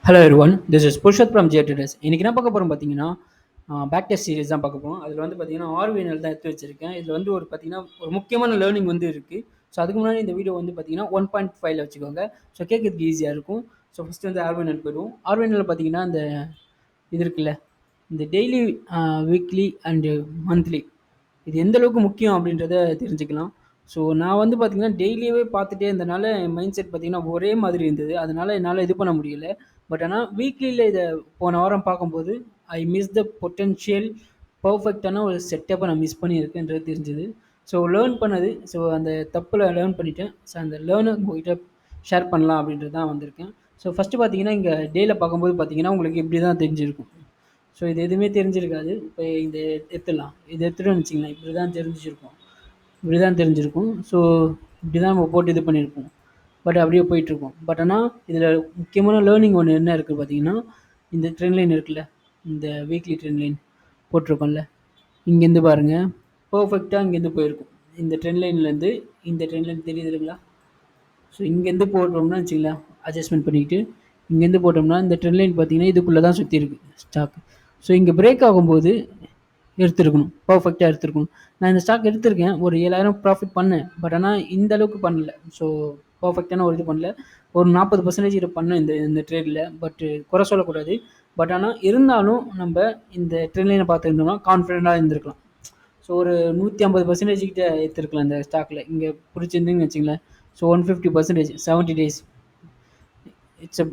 Hello everyone, this is Purushoth from GeoTraders. இன்னைக்கு என்ன பார்க்க போகிறோம் பார்த்தீங்கன்னா, பேக் டெஸ்ட் சீரிஸ் தான் பார்க்க போகிறோம். அதில் வந்து பார்த்தீங்கன்னா ஆர்விஎன்எல் தான் எடுத்து வச்சிருக்கேன். இதில் வந்து பார்த்தீங்கன்னா ஒரு முக்கியமான லேர்னிங் வந்து இருக்குது. ஸோ அதுக்கு முன்னாடி இந்த வீடியோ வந்து பார்த்தீங்கன்னா 1.5ல வச்சுக்கோங்க. ஸோ கேட்கறதுக்கு ஈஸியாக இருக்கும். ஸோ ஃபஸ்ட்டு வந்து ஆர்விஎன்எல் போயிடுவோம். ஆர்விஎன்எல் பார்த்தீங்கன்னா இந்த இது இருக்குல்ல, இந்த டெய்லி, வீக்லி அண்டு மந்த்லி இது எந்த அளவுக்கு முக்கியம் அப்படின்றத தெரிஞ்சுக்கலாம். ஸோ நான் வந்து பார்த்தீங்கன்னா டெய்லியவே பார்த்துட்டே இருந்தனால என் மைண்ட் செட் பார்த்தீங்கன்னா ஒரே மாதிரி இருந்தது. அதனால என்னால் இது பண்ண முடியல. பட் ஆனால் வீக்லியில் இதை போன வாரம் பார்க்கும்போது ஐ மிஸ் த பொட்டென்ஷியல் பர்ஃபெக்டான ஒரு செட்டப்பை நான் மிஸ் பண்ணியிருக்கேன்றது தெரிஞ்சுது. ஸோ லேர்ன் பண்ணது, ஸோ அந்த தப்பில் லேர்ன் பண்ணிட்டேன். ஸோ அந்த லேர்னை உங்கள்கிட்ட ஷேர் பண்ணலாம் அப்படின்றது தான் வந்திருக்கேன். ஸோ ஃபஸ்ட்டு பார்த்தீங்கன்னா இங்கே டேயில் பார்க்கும்போது பார்த்தீங்கன்னா உங்களுக்கு இப்படி தான் தெரிஞ்சிருக்கும். ஸோ இது எதுவுமே தெரிஞ்சிருக்காது. இப்போ இந்த எடுத்துடலாம், இது எடுத்துகிட்டு வச்சிங்களேன், இப்படி தான் தெரிஞ்சிருக்கும், இப்படி தான் தெரிஞ்சிருக்கும். ஸோ இப்படி தான் நம்ம போட்டு இது பண்ணியிருப்போம். பட் அப்படியே போயிட்டுருக்கோம். பட் ஆனால் இதில் முக்கியமான லேர்னிங் ஒன்று என்ன இருக்குது பார்த்தீங்கன்னா, இந்த ட்ரெண்ட் லைன் இருக்குல்ல, இந்த வீக்லி ட்ரெண்ட் லைன் போட்டிருக்கோம்ல, இங்கேருந்து பாருங்கள், பர்ஃபெக்டாக இங்கேருந்து போயிருக்கும். இந்த ட்ரெண்ட் லைன்லேருந்து இந்த ட்ரெண்ட் லைன் தெரியுதுங்களா? ஸோ இங்கேருந்து போட்டோம்னா வச்சுங்களேன், அட்ஜஸ்ட்மெண்ட் பண்ணிக்கிட்டு இங்கேருந்து போட்டோம்னா இந்த ட்ரெண்ட் லைன் பார்த்தீங்கன்னா இதுக்குள்ளே தான் சுற்றி இருக்குது ஸ்டாக்கு. ஸோ இங்கே பிரேக் ஆகும்போது எடுத்துருக்கணும், பர்ஃபெக்டாக எடுத்துருக்கணும். நான் இந்த ஸ்டாக் எடுத்திருக்கேன், ஒரு 7,000 ப்ராஃபிட் பண்ணேன். பட் ஆனால் இந்த அளவுக்கு பண்ணல. ஸோ பர்ஃபெக்டான ஒரு இது பண்ணல. ஒரு 40% இது பண்ணேன் இந்த இந்த ட்ரேடில். பட்டு குறை சொல்லக்கூடாது. பட் ஆனால் இருந்தாலும் நம்ம இந்த ட்ரெண்ட் லைனை பார்த்துருந்தோம்னா கான்ஃபிடென்ட்டாக இருந்திருக்கலாம். ஸோ ஒரு 150% கிட்ட எடுத்துருக்கலாம் இந்த ஸ்டாக்கில். இங்கே பிடிச்சிருந்தீங்கன்னு வச்சிங்களேன். So 150%, 70 days, it's a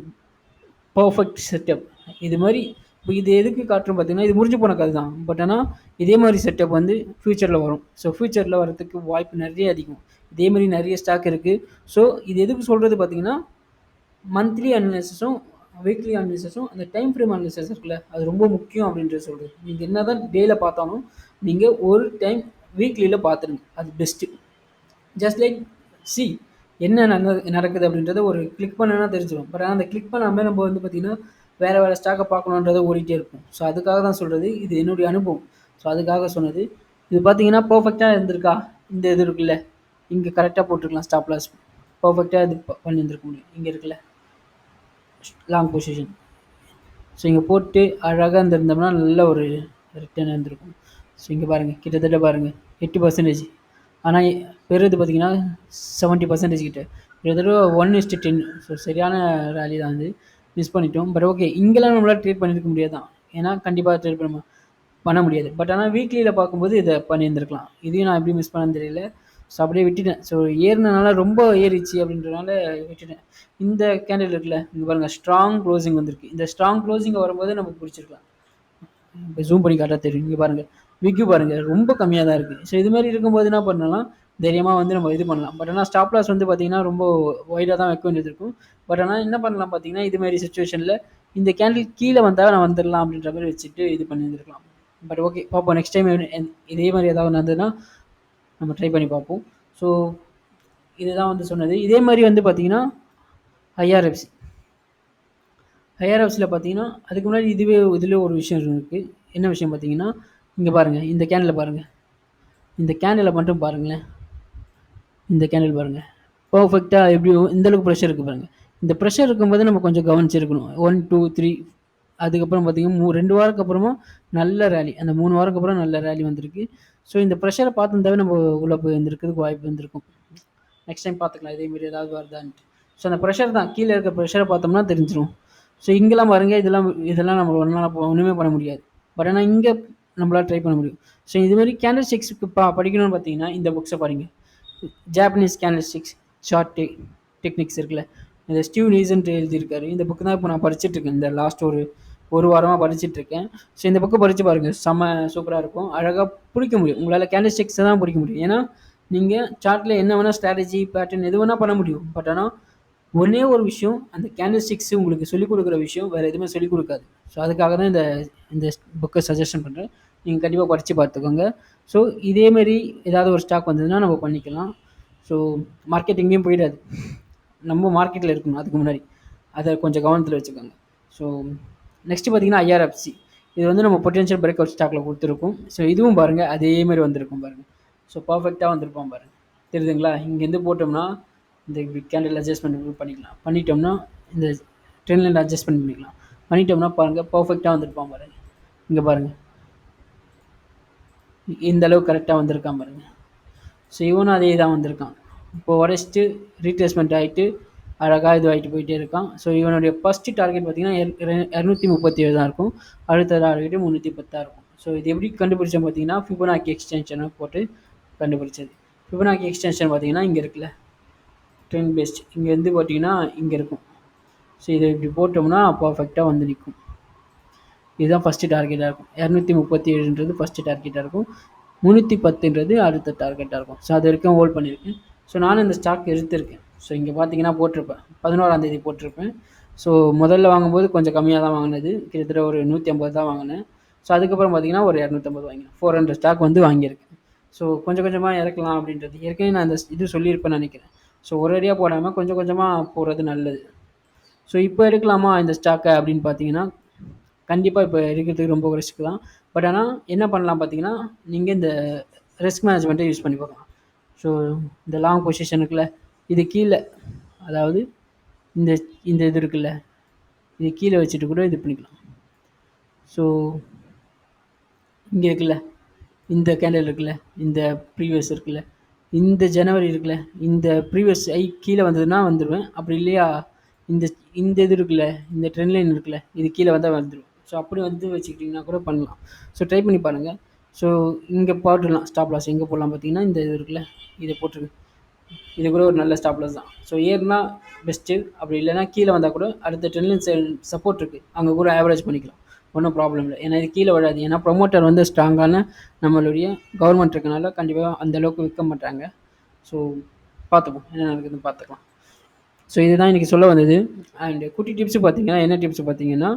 perfect setup. இது மாதிரி இப்போ இது எதுக்கு காட்டுறோம் பார்த்தீங்கன்னா, இது முடிஞ்சு போன கதை தான். பட் ஆனால் இதே மாதிரி செட்டப் வந்து ஃப்யூச்சரில் வரும். ஸோ ஃப்யூச்சரில் வரதுக்கு வாய்ப்பு நிறைய அதிகம். இதே மாதிரி நிறைய ஸ்டாக் இருக்குது. ஸோ இது எதுக்கு சொல்கிறது பார்த்தீங்கன்னா, மந்த்லி அனாலிசிஸும் வீக்லி அனாலிசிஸும் அந்த டைம் ஃப்ரேம் அனாலிசிஸ் இருக்குல்ல, அது ரொம்ப முக்கியம் அப்படின்றது சொல்கிறது. நீங்கள் என்ன தான் டேயில் பார்த்தாலும் நீங்கள் ஒரு டைம் வீக்லியில் பார்த்துருங்க, அது பெஸ்ட்டு. ஜஸ்ட் லைக் சி என்ன நடக்குது அப்படின்றத ஒரு கிளிக் பண்ணனா தெரிஞ்சிடும். பட் ஆனால் அந்த கிளிக் பண்ணாமல் நம்ம வந்து பார்த்திங்கன்னா வேறு ஸ்டாக்கை பார்க்கணுன்றதை ஓடிட்டே இருக்கும். ஸோ அதுக்காக தான் சொல்கிறது, இது என்னுடைய அனுபவம். ஸோ அதுக்காக சொன்னது. இது பார்த்தீங்கன்னா பர்ஃபெக்டாக இருந்திருக்கா, இந்த இது இருக்குல்ல, இங்கே கரெக்டாக போட்டிருக்கலாம் ஸ்டாப் லாஸ், பர்ஃபெக்டாக இது பண்ணியிருந்துருக்க முடியும். இங்கே இருக்குல்ல லாங் பொசிஷன், ஸோ இங்கே போட்டு அழகாக இருந்திருந்தோம்னா நல்ல ஒரு ரிட்டர்ன் இருந்திருக்கும். ஸோ இங்கே பாருங்கள், கிட்டத்தட்ட பாருங்கள் 8%. ஆனால் பெறுது பார்த்தீங்கன்னா 70% கிட்ட, கிட்டத்தட்ட 1:10. ஸோ சரியான ரேலி தான் வந்து மிஸ் பண்ணிட்டோம். பட் ஓகே, இங்கெல்லாம் நம்மளால் ட்ரேட் பண்ணியிருக்க முடியாது தான், ஏன்னா கண்டிப்பாக ட்ரேட் பண்ண முடியாது. பட் ஆனால் வீக்லியில் பார்க்கும்போது இதை பண்ணியிருந்துருக்கலாம். இதையும் நான் எப்படி மிஸ் பண்ணேன்னு தெரியல. ஸோ அப்படியே விட்டுட்டேன். ஸோ ஏறினனால ரொம்ப ஏறிச்சு அப்படின்றனால விட்டுட்டேன். இந்த கேண்டில் இருக்குல்ல, இங்கே பாருங்கள், ஸ்ட்ராங் க்ளோசிங் வந்திருக்கு. இந்த ஸ்ட்ராங் க்ளோசிங் வரும்போது நமக்கு பிடிச்சிருக்கலாம். இப்போ ஜூம் பண்ணி காட்டா தெரியும். இங்கே பாருங்கள், விக்கு பாருங்கள், ரொம்ப கம்மியாக தான் இருக்குது. ஸோ இது மாதிரி இருக்கும்போது என்ன பண்ணலாம், தைரியமாக வந்து நம்ம இது பண்ணலாம். பட் ஆனால் ஸ்டாப் லாஸ் வந்து பார்த்திங்கன்னா ரொம்ப ஒய்டாக தான் வைக்க வேண்டியது இருக்கும். பட் ஆனால் என்ன பண்ணலாம் பார்த்தீங்கன்னா, இது மாதிரி சுச்சுவேஷனில் இந்த கேண்டில் கீழே வந்தால் நான் வந்துடலாம் அப்படின்ற மாதிரி வச்சுட்டு இது பண்ணியிருந்துருக்கலாம். பட் ஓகே, பார்ப்போம். நெக்ஸ்ட் டைம் இதே மாதிரி ஏதாவது நடந்ததுன்னா நம்ம ட்ரை பண்ணி பார்ப்போம். ஸோ இதுதான் வந்து சொன்னது. இதே மாதிரி வந்து பார்த்திங்கன்னா ஐஆர்எஃப்சி, ஐஆர்எஃப்சியில் பார்த்தீங்கன்னா அதுக்கு முன்னாடி இதில் ஒரு விஷயம் இருக்குது. என்ன விஷயம் பார்த்தீங்கன்னா, இங்கே பாருங்கள், இந்த கேண்டில் பாருங்கள், இந்த கேண்டில் மட்டும் பாருங்களேன். இந்த கேண்டில் பாருங்கள், பர்ஃபெக்டாக எப்படி இந்தளவுக்கு ப்ரெஷர் இருக்குது பாருங்கள். இந்த ப்ரெஷர் இருக்கும்போது நம்ம கொஞ்சம் கவனிச்சிருக்கணும். 1 2 3 அதுக்கப்புறம் பார்த்தீங்கன்னா 2 வாரத்துக்கு அப்புறமா நல்ல ரேலி, அந்த 3 வாரத்துக்கு அப்புறம் நல்ல ரேலி வந்திருக்கு. ஸோ இந்த ப்ரெஷரை பார்த்துருந்தாவே நம்ம உள்ளே போய் வந்திருக்கிறதுக்கு வாய்ப்பு வந்திருக்கும். நெக்ஸ்ட் டைம் பார்த்துக்கலாம் இதேமாரி ஏதாவது வருதான்ட்டு. ஸோ அந்த ப்ரெஷர் தான், கீழே இருக்க ப்ரெஷரை பார்த்தோம்னா தெரிஞ்சிடும். ஸோ இங்கெல்லாம் பாருங்கள், இதெல்லாம் நம்ம ஒன்றுமே பண்ண முடியாது. பட் ஆனால் இங்கே நம்மளால் ட்ரை பண்ண முடியும். ஸோ இதுமாரி கேண்டில் ஸ்டிக்ஸுக்கு படிக்கணும்னு பார்த்தீங்கன்னா இந்த புக்ஸை பாருங்கள். Japanese candle sticks short techniques இருக்குல்ல, இந்த ஸ்டீவ் நீசன்ட்டு எழுதியிருக்காரு. இந்த புக்கு தான் இப்போ நான் படிச்சுட்ருக்கேன். இந்த லாஸ்ட் ஒரு வாரமாக படிச்சுட்ருக்கேன். ஸோ இந்த புக்கு படித்து பாருங்கள், செம்ம சூப்பராக இருக்கும். அழகாக பிடிக்க முடியும், உங்களால் கேண்டில் ஸ்டிக்ஸை தான் பிடிக்க முடியும். ஏன்னா நீங்கள் சார்ட்டில் என்ன வேணால் ஸ்ட்ராட்டஜி பேட்டர்ன் எது வேணால் பண்ண முடியும். பட் ஆனால் ஒன்றே ஒரு விஷயம், அந்த கேண்டில் ஸ்டிக்ஸ் உங்களுக்கு சொல்லிக் கொடுக்குற விஷயம் வேறு எதுவுமே சொல்லிக் கொடுக்காது. ஸோ அதுக்காக தான் இந்த புக்கை சஜஷன் பண்ணுறேன். நீங்கள் கண்டிப்பாக படித்து பார்த்துக்கோங்க. ஸோ இதேமாரி ஏதாவது ஒரு ஸ்டாக் வந்ததுன்னா நம்ம பண்ணிக்கலாம். ஸோ மார்க்கெட் எங்கேயும் போயிடாது, நம்ம மார்க்கெட்டில் இருக்கணும். அதுக்கு முன்னாடி அதை கொஞ்சம் கவனத்தில் வச்சுக்கோங்க. ஸோ நெக்ஸ்ட்டு பார்த்தீங்கன்னா ஐஆர்எஃப்சி, இது வந்து நம்ம பொட்டென்ஷியல் பிரேக் அவுட் ஸ்டாக்கில் கொடுத்துருக்கோம். ஸோ இதுவும் பாருங்கள் அதேமாதிரி வந்திருக்கும் பாருங்கள். ஸோ பர்ஃபெக்டாக வந்திருப்போம் பாருங்கள், தெரியுதுங்களா? இங்கேருந்து போட்டோம்னா இந்த கேண்டில் அட்ஜஸ்ட்மெண்ட் பண்ணிக்கலாம். பண்ணிட்டோம்னா இந்த ட்ரெண்ட் லைன் அட்ஜஸ்ட் பண்ணிக்கலாம். பண்ணிட்டோம்னா பாருங்கள் பர்ஃபெக்டாக வந்துருப்பான் பாருங்கள். இங்கே பாருங்கள் இந்த அளவுக்கு கரெக்டாக வந்திருக்கான் பாருங்கள். ஸோ இவனும் அதே தான் வந்திருக்கான். இப்போது உடச்சிட்டு ரீட்ரேஸ்மெண்ட் ஆகிட்டு அழகாக இது ஆகிட்டு போயிட்டே இருக்கான். ஸோ இவனுடைய ஃபஸ்ட்டு டார்கெட் பார்த்தீங்கன்னா 237 தான் இருக்கும். அடுத்த டார்கெட்டு 310 இருக்கும். ஸோ இது எப்படி கண்டுபிடிச்சோம் பார்த்தீங்கன்னா ஃபிபனாக்கி எக்ஸ்டென்ஷனை போட்டு கண்டுபிடிச்சது. ஃபிபனாக்கி எக்ஸ்டென்ஷன் பார்த்தீங்கன்னா இங்கே இருக்குல்ல ட்ரெண்ட் பேஸ்ட், இங்கே வந்து பார்த்தீங்கன்னா இங்கே இருக்கும். ஸோ இதை இப்படி போட்டோம்னா பர்ஃபெக்டாக வந்து நிற்கும். இதுதான் ஃபஸ்ட்டு டார்கெட்டாக இருக்கும். 237ன்றது ஃபஸ்ட்டு டார்கெட்டாக இருக்கும். 310ன்றது அடுத்த டார்கெட்டாக இருக்கும். ஸோ அது வரைக்கும் ஹோல்ட் பண்ணியிருக்கேன். ஸோ நானும் இந்த ஸ்டாக் எடுத்திருக்கேன். ஸோ இங்கே பார்த்தீங்கன்னா போட்டிருப்பேன் 11ஆம் தேதி போட்டிருப்பேன். ஸோ முதல்ல வாங்கும்போது கொஞ்சம் கம்மியாக தான் வாங்கினது, கிட்டத்தட்ட ஒரு 150 தான் வாங்கினேன். ஸோ அதுக்கப்புறம் பார்த்தீங்கன்னா ஒரு 250 வாங்கினேன். 400 ஸ்டாக் வந்து வாங்கியிருக்கேன். ஸோ கொஞ்சம் கொஞ்சமாக இறக்கலாம் அப்படின்றது ஏற்கனவே நான் இந்த இது சொல்லியிருப்பேன்னு நினைக்கிறேன். ஸோ ஒரேடியாக போடாமல் கொஞ்சம் கொஞ்சமாக போடுறது நல்லது. ஸோ இப்போ எடுக்கலாமா இந்த ஸ்டாக்கை அப்படின்னு பார்த்தீங்கன்னா கண்டிப்பாக இப்போ எடுக்கிறதுக்கு ரொம்ப ரிஸ்க் தான். பட் ஆனால் என்ன பண்ணலாம் பார்த்தீங்கன்னா நீங்கள் இந்த ரிஸ்க் மேனேஜ்மெண்ட்டை யூஸ் பண்ணி பார்க்கலாம். ஸோ இந்த லாங் பொசிஷன் இருக்குல்ல, இது கீழே, அதாவது இந்த இந்த இது இருக்குல்ல, இது கீழே வச்சுட்டு கூட இது பண்ணிக்கலாம். ஸோ இங்கே இருக்குல்ல, இந்த கேண்டில் இருக்குல்ல, இந்த ப்ரீவியஸ் இருக்குல்ல, இந்த ஜனவரி இருக்குல்ல, இந்த ப்ரீவியஸ் கீழே வந்ததுன்னா வந்துடுவேன். அப்படி இல்லையா இந்த இந்த இது இருக்குல்ல, இந்த ட்ரெண்ட் லைன் இருக்குல்ல, இது கீழே வந்தால் வந்துடுவேன். ஸோ அப்படி வந்து வச்சுக்கிட்டிங்கன்னா கூட பண்ணலாம். ஸோ ட்ரை பண்ணி பாருங்கள். ஸோ இங்கே போட்டுடலாம் ஸ்டாப் லாஸ். எங்கே போடலாம் பார்த்தீங்கன்னா இந்த இது இருக்குல்ல, இதை போட்டுருக்கு. இது கூட ஒரு நல்ல ஸ்டாப் லாஸ் தான். ஸோ ஏறுனா பெஸ்ட்டு, அப்படி இல்லைனா கீழே வந்தால் கூட அடுத்த ட்ரெண்ட் லைன் சப்போர்ட் இருக்குது, அங்கே கூட ஆவரேஜ் பண்ணிக்கலாம், ஒன்றும் ப்ராப்ளம் இல்லை. ஏன்னா இது கீழே விடாது. ஏன்னா ப்ரொமோட்டர் வந்து ஸ்ட்ராங்கான நம்மளுடைய கவர்மெண்ட் இருக்கனால கண்டிப்பாக அந்தளவுக்கு விற்க மாட்டாங்க. ஸோ பார்த்துப்போம், என்ன நடக்குதுன்னு பார்த்துக்கலாம். ஸோ இதுதான் இன்றைக்கி சொல்ல வந்தது. அண்டு குட்டி டிப்ஸு பார்த்தீங்கன்னா என்ன டிப்ஸு பார்த்தீங்கன்னா,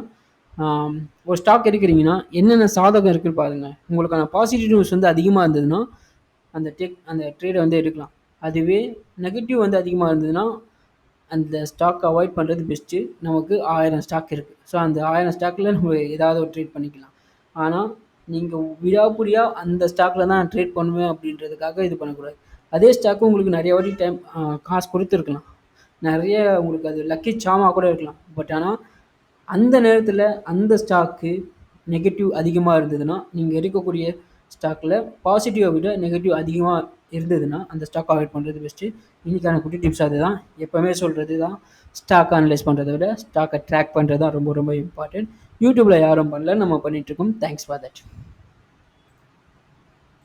ஒரு ஸ்டாக் எடுக்கிறீங்கன்னா என்னென்ன சாதகம் இருக்குன்னு பாருங்கள். உங்களுக்கான பாசிட்டிவ் நியூஸ் வந்து அதிகமாக இருந்ததுன்னா அந்த ட்ரேடை வந்து எடுக்கலாம். அதுவே நெகட்டிவ் வந்து அதிகமாக இருந்ததுன்னா அந்த ஸ்டாக் அவாய்ட் பண்ணுறது பெஸ்ட்டு. நமக்கு 1000 ஸ்டாக் இருக்குது. ஸோ அந்த 1000 ஸ்டாக்கில் நம்ம ஏதாவது ஒரு ட்ரேட் பண்ணிக்கலாம். ஆனால் நீங்கள் விடாப்பிடியாக அந்த ஸ்டாக்கில் தான் ட்ரேட் பண்ணுவேன் அப்படின்றதுக்காக இது பண்ணக்கூடாது. அதே ஸ்டாக்கு உங்களுக்கு நிறைய வாட்டி காசு கொடுத்துருக்கலாம், நிறைய உங்களுக்கு அது லக்கி சாமாக கூட இருக்கலாம். பட் ஆனால் அந்த நேரத்தில் அந்த ஸ்டாக்கு நெகட்டிவ் அதிகமாக இருந்ததுன்னா நீங்கள் எடுக்கக்கூடிய ஸ்டாக்கில் பாசிட்டிவை விட நெகட்டிவ் அதிகமாக இருந்ததுன்னா அந்த ஸ்டாக் அவாய்ட் பண்ணுறது பெஸ்ட்டு. இன்றைக்கான குட்டி டிப்ஸ் அதுதான். எப்போவுமே சொல்கிறது தான், ஸ்டாக் அனலைஸ் பண்ணுறதை விட ஸ்டாக்கை ட்ராக் பண்ணுறது தான் ரொம்ப ரொம்ப இம்பார்ட்டன்ட். யூடியூப்பில் யாரும் பண்ணல, நம்ம பண்ணிகிட்ருக்கோம். Thanks for that.